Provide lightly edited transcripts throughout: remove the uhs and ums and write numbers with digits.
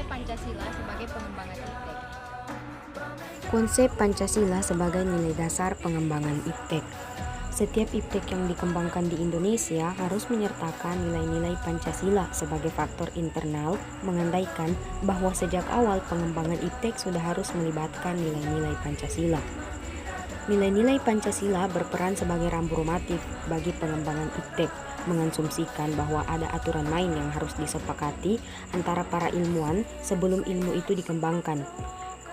Pancasila sebagai pengembangan IPTEK? Konsep Pancasila sebagai nilai dasar pengembangan IPTEK. Setiap IPTEK yang dikembangkan di Indonesia harus menyertakan nilai-nilai Pancasila sebagai faktor internal, mengandaikan bahwa sejak awal pengembangan IPTEK sudah harus melibatkan nilai-nilai Pancasila. Nilai-nilai Pancasila berperan sebagai rambu normatif bagi pengembangan IPTEK, mengasumsikan bahwa ada aturan main yang harus disepakati antara para ilmuwan sebelum ilmu itu dikembangkan.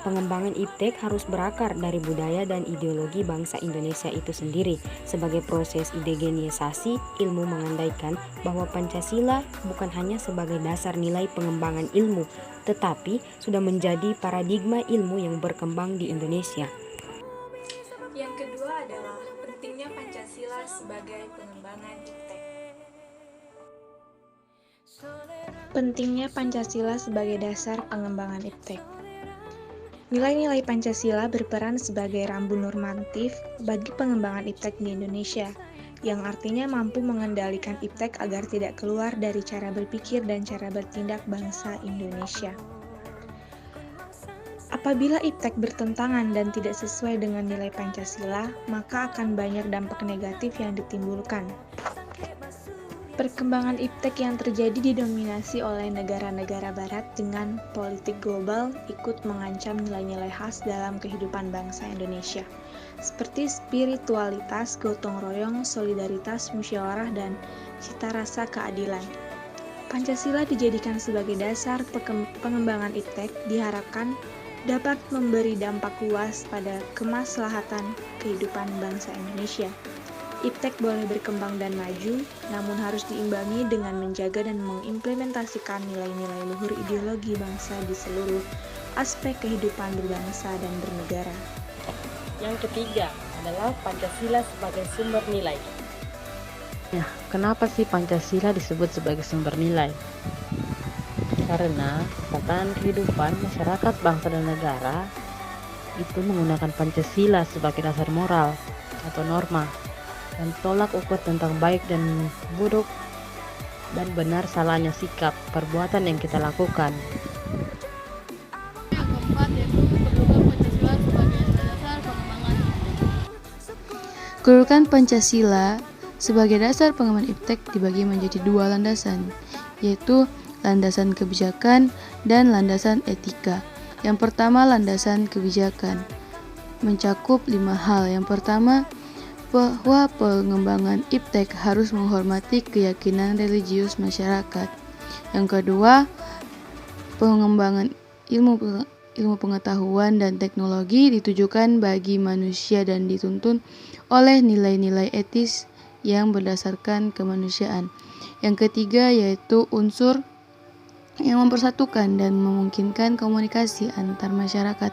Pengembangan IPTEK harus berakar dari budaya dan ideologi bangsa Indonesia itu sendiri. Sebagai proses indigenisasi, ilmu mengandaikan bahwa Pancasila bukan hanya sebagai dasar nilai pengembangan ilmu, tetapi sudah menjadi paradigma ilmu yang berkembang di Indonesia. Yang kedua adalah pentingnya Pancasila sebagai pengembangan IPTEK. Pentingnya Pancasila sebagai dasar pengembangan IPTEK. Nilai-nilai Pancasila berperan sebagai rambu normatif bagi pengembangan IPTEK di Indonesia, yang artinya mampu mengendalikan IPTEK agar tidak keluar dari cara berpikir dan cara bertindak bangsa Indonesia. Apabila IPTEK bertentangan dan tidak sesuai dengan nilai Pancasila, maka akan banyak dampak negatif yang ditimbulkan. Perkembangan IPTEK yang terjadi didominasi oleh negara-negara barat dengan politik global ikut mengancam nilai-nilai khas dalam kehidupan bangsa Indonesia, seperti spiritualitas, gotong royong, solidaritas, musyawarah, dan cita rasa keadilan. Pancasila dijadikan sebagai dasar pengembangan IPTEK diharapkan dapat memberi dampak luas pada kemaslahatan kehidupan bangsa Indonesia. IPTEK boleh berkembang dan maju, namun harus diimbangi dengan menjaga dan mengimplementasikan nilai-nilai luhur ideologi bangsa di seluruh aspek kehidupan berbangsa dan bernegara. Yang ketiga adalah Pancasila sebagai sumber nilai. Kenapa sih Pancasila disebut sebagai sumber nilai? Karena tatanan kehidupan masyarakat bangsa dan negara itu menggunakan Pancasila sebagai dasar moral atau norma dan tolak ukur tentang baik dan buruk dan benar salahnya sikap perbuatan yang kita lakukan. Yang keempat yaitu kedudukan Pancasila sebagai dasar pengembangan IPTEK. Kedudukan Pancasila sebagai dasar pengembangan IPTEK dibagi menjadi dua landasan, yaitu landasan kebijakan dan landasan etika. Yang pertama, landasan kebijakan mencakup 5 hal. Yang pertama, bahwa pengembangan IPTEK harus menghormati keyakinan religius masyarakat. Yang kedua, pengembangan ilmu pengetahuan dan teknologi ditujukan bagi manusia dan dituntun oleh nilai-nilai etis yang berdasarkan kemanusiaan. Yang ketiga yaitu unsur yang mempersatukan dan memungkinkan komunikasi antar masyarakat.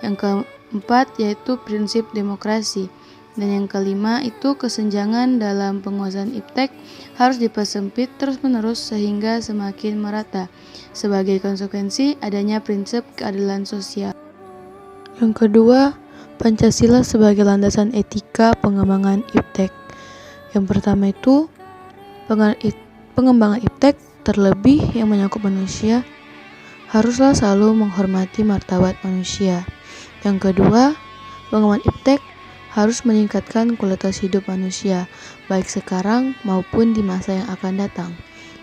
Yang keempat yaitu prinsip demokrasi. Dan yang kelima itu kesenjangan dalam penguasaan IPTEK harus dipersempit terus-menerus sehingga semakin merata. Sebagai konsekuensi adanya prinsip keadilan sosial. Yang kedua, Pancasila sebagai landasan etika pengembangan IPTEK. Yang pertama itu pengembangan IPTEK terlebih yang menyangkut manusia haruslah selalu menghormati martabat manusia. Yang kedua, pengembangan IPTEK harus meningkatkan kualitas hidup manusia, baik sekarang maupun di masa yang akan datang.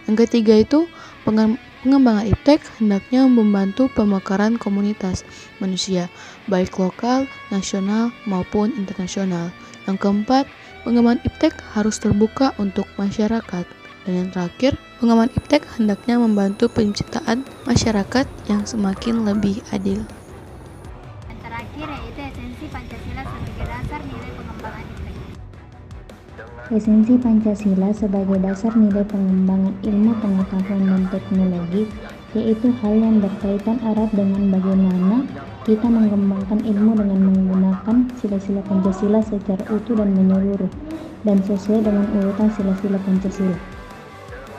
Yang ketiga itu, pengembangan IPTEK hendaknya membantu pemekaran komunitas manusia, baik lokal, nasional, maupun internasional. Yang keempat, pengembangan IPTEK harus terbuka untuk masyarakat. Dan yang terakhir, pengembangan IPTEK hendaknya membantu penciptaan masyarakat yang semakin lebih adil. Yang terakhir yaitu esensi Pancasila sebagai dasar nilai pengembangan IPTEK. Esensi Pancasila sebagai dasar nilai pengembangan ilmu pengetahuan dan teknologi yaitu hal yang berkaitan erat dengan bagaimana kita mengembangkan ilmu dengan menggunakan sila-sila Pancasila secara utuh dan menyeluruh dan sesuai dengan urutan sila-sila Pancasila.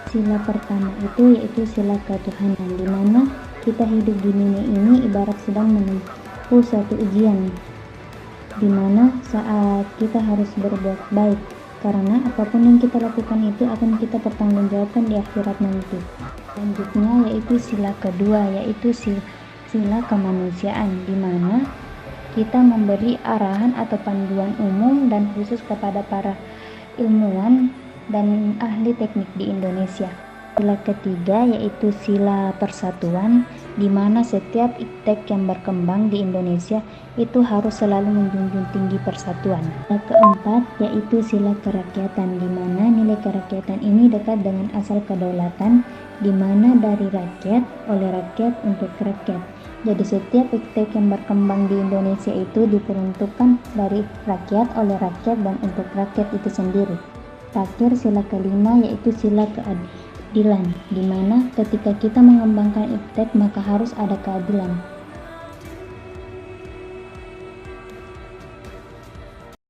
Sila pertama itu yaitu sila ketuhanan, di mana kita hidup di dunia ini ibarat sedang menempuh suatu ujian, di mana saat kita harus berbuat baik karena apapun yang kita lakukan itu akan kita pertanggungjawabkan di akhirat nanti. Selanjutnya yaitu sila kedua, yaitu sila kemanusiaan, di mana kita memberi arahan atau panduan umum dan khusus kepada para ilmuwan dan ahli teknik di Indonesia. Sila ketiga yaitu sila persatuan, di mana setiap iptek yang berkembang di Indonesia itu harus selalu menjunjung tinggi persatuan. Sila keempat yaitu sila kerakyatan, di mana nilai kerakyatan ini dekat dengan asal kedaulatan, di mana dari rakyat, oleh rakyat, untuk rakyat. Jadi setiap iptek yang berkembang di Indonesia itu diperuntukkan dari rakyat, oleh rakyat, dan untuk rakyat itu sendiri. Terakhir sila kelima yaitu sila keadilan, di mana ketika kita mengembangkan iptek maka harus ada keadilan.